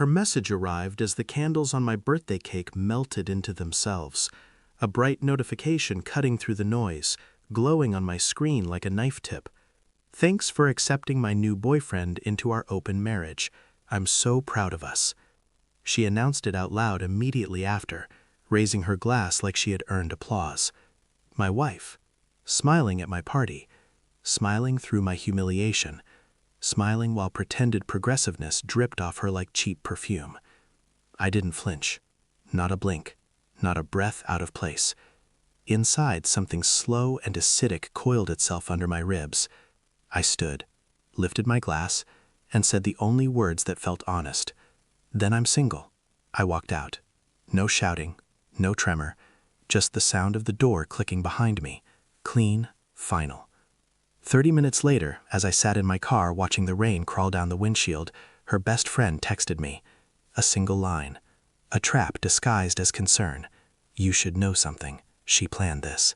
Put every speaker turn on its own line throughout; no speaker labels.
Her message arrived as the candles on my birthday cake melted into themselves, a bright notification cutting through the noise, glowing on my screen like a knife tip. "Thanks for accepting my new boyfriend into our open marriage. I'm so proud of us." She announced it out loud immediately after, raising her glass like she had earned applause. My wife, smiling at my party, smiling through my humiliation, smiling while pretended progressiveness dripped off her like cheap perfume. I didn't flinch. Not a blink. Not a breath out of place. Inside, something slow and acidic coiled itself under my ribs. I stood, lifted my glass, and said the only words that felt honest. "Then I'm single." I walked out. No shouting, no tremor, just the sound of the door clicking behind me. Clean, final. 30 minutes later, as I sat in my car watching the rain crawl down the windshield, her best friend texted me. A single line. A trap disguised as concern. "You should know something. She planned this."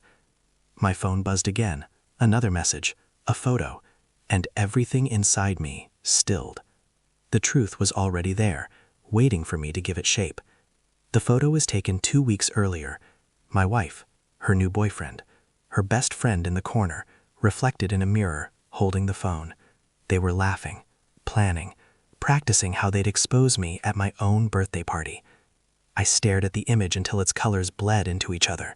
My phone buzzed again. Another message. A photo. And everything inside me stilled. The truth was already there, waiting for me to give it shape. The photo was taken 2 weeks earlier. My wife, her new boyfriend, her best friend in the corner, reflected in a mirror, holding the phone. They were laughing, planning, practicing how they'd expose me at my own birthday party. I stared at the image until its colors bled into each other.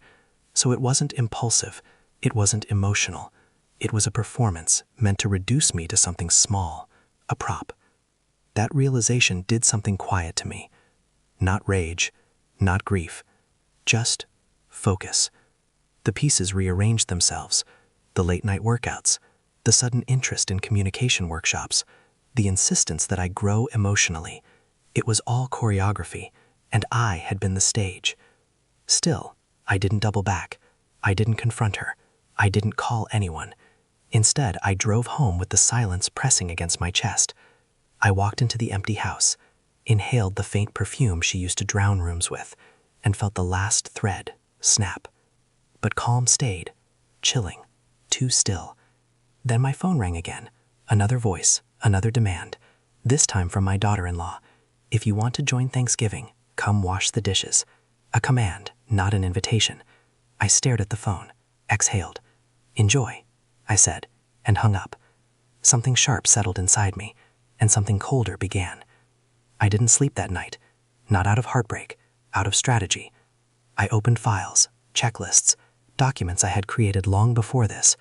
So it wasn't impulsive, it wasn't emotional. It was a performance meant to reduce me to something small, a prop. That realization did something quiet to me. Not rage, not grief, just focus. The pieces rearranged themselves. The late-night workouts, the sudden interest in communication workshops, the insistence that I grow emotionally. It was all choreography, and I had been the stage. Still, I didn't double back. I didn't confront her. I didn't call anyone. Instead, I drove home with the silence pressing against my chest. I walked into the empty house, inhaled the faint perfume she used to drown rooms with, and felt the last thread snap. But calm stayed, chilling. Too still. Then my phone rang again. Another voice, another demand. This time from my daughter-in-law. "If you want to join Thanksgiving, come wash the dishes." A command, not an invitation. I stared at the phone, exhaled. "Enjoy," I said, and hung up. Something sharp settled inside me, and something colder began. I didn't sleep that night, not out of heartbreak, out of strategy. I opened files, checklists, documents I had created long before this,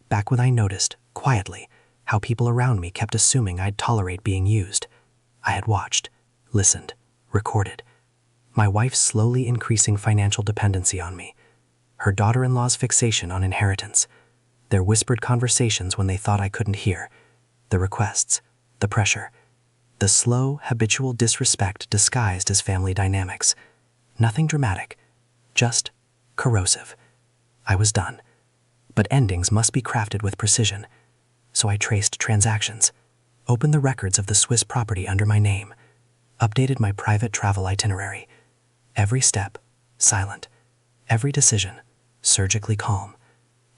back when I noticed, quietly, how people around me kept assuming I'd tolerate being used. I had watched, listened, recorded. My wife's slowly increasing financial dependency on me, her daughter-in-law's fixation on inheritance, their whispered conversations when they thought I couldn't hear, the requests, the pressure, the slow, habitual disrespect disguised as family dynamics. Nothing dramatic, just corrosive. I was done. But endings must be crafted with precision. So I traced transactions, opened the records of the Swiss property under my name, updated my private travel itinerary. Every step, silent. Every decision, surgically calm.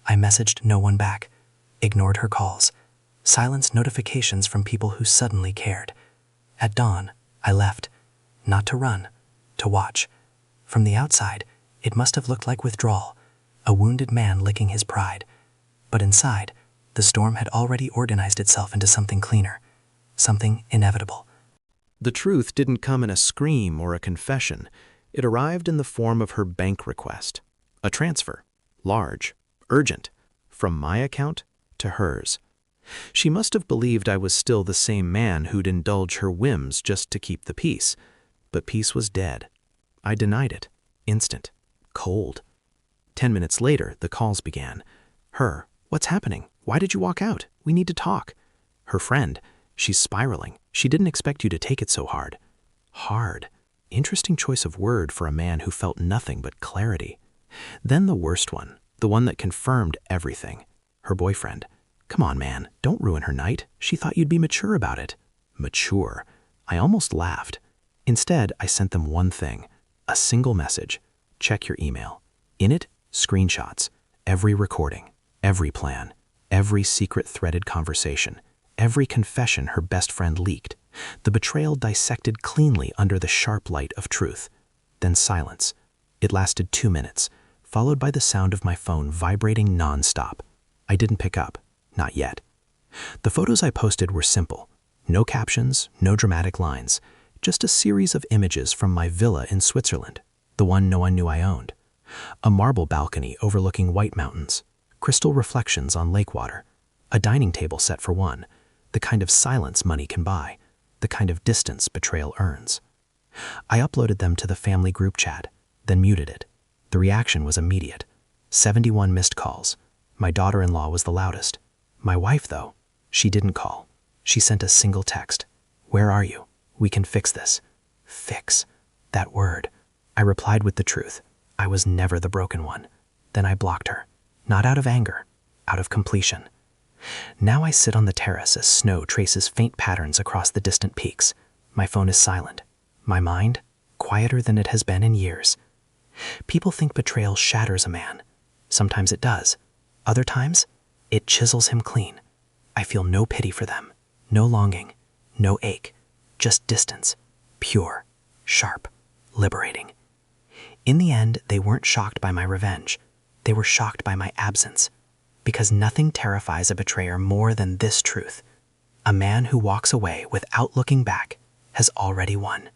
I messaged no one back, ignored her calls, silenced notifications from people who suddenly cared. At dawn, I left, not to run, to watch. From the outside, it must have looked like withdrawal, a wounded man licking his pride. But inside, the storm had already organized itself into something cleaner, something inevitable.
The truth didn't come in a scream or a confession. It arrived in the form of her bank request. A transfer, large, urgent, from my account to hers. She must have believed I was still the same man who'd indulge her whims just to keep the peace. But peace was dead. I denied it. Instant. Cold. 10 minutes later, the calls began. Her, "What's happening? Why did you walk out? We need to talk." Her friend, "She's spiraling. She didn't expect you to take it so hard." Hard. Interesting choice of word for a man who felt nothing but clarity. Then the worst one, the one that confirmed everything. Her boyfriend. "Come on, man, don't ruin her night. She thought you'd be mature about it." Mature. I almost laughed. Instead, I sent them one thing. A single message. "Check your email." In it, screenshots. Every recording. Every plan. Every secret threaded conversation. Every confession her best friend leaked. The betrayal dissected cleanly under the sharp light of truth. Then silence. It lasted 2 minutes, followed by the sound of my phone vibrating non-stop. I didn't pick up. Not yet. The photos I posted were simple. No captions, no dramatic lines. Just a series of images from my villa in Switzerland, the one no one knew I owned. A marble balcony overlooking White Mountains, crystal reflections on lake water, a dining table set for one, the kind of silence money can buy, the kind of distance betrayal earns. I uploaded them to the family group chat, then muted it. The reaction was immediate. 71 missed calls. My daughter-in-law was the loudest. My wife, though, she didn't call. She sent a single text. "Where are you? We can fix this." Fix. That word. I replied with the truth. I was never the broken one. Then I blocked her. Not out of anger, out of completion. Now I sit on the terrace as snow traces faint patterns across the distant peaks. My phone is silent. My mind, quieter than it has been in years. People think betrayal shatters a man. Sometimes it does. Other times, it chisels him clean. I feel no pity for them, no longing, no ache, just distance, pure, sharp, liberating. In the end, they weren't shocked by my revenge. They were shocked by my absence. Because nothing terrifies a betrayer more than this truth. A man who walks away without looking back has already won.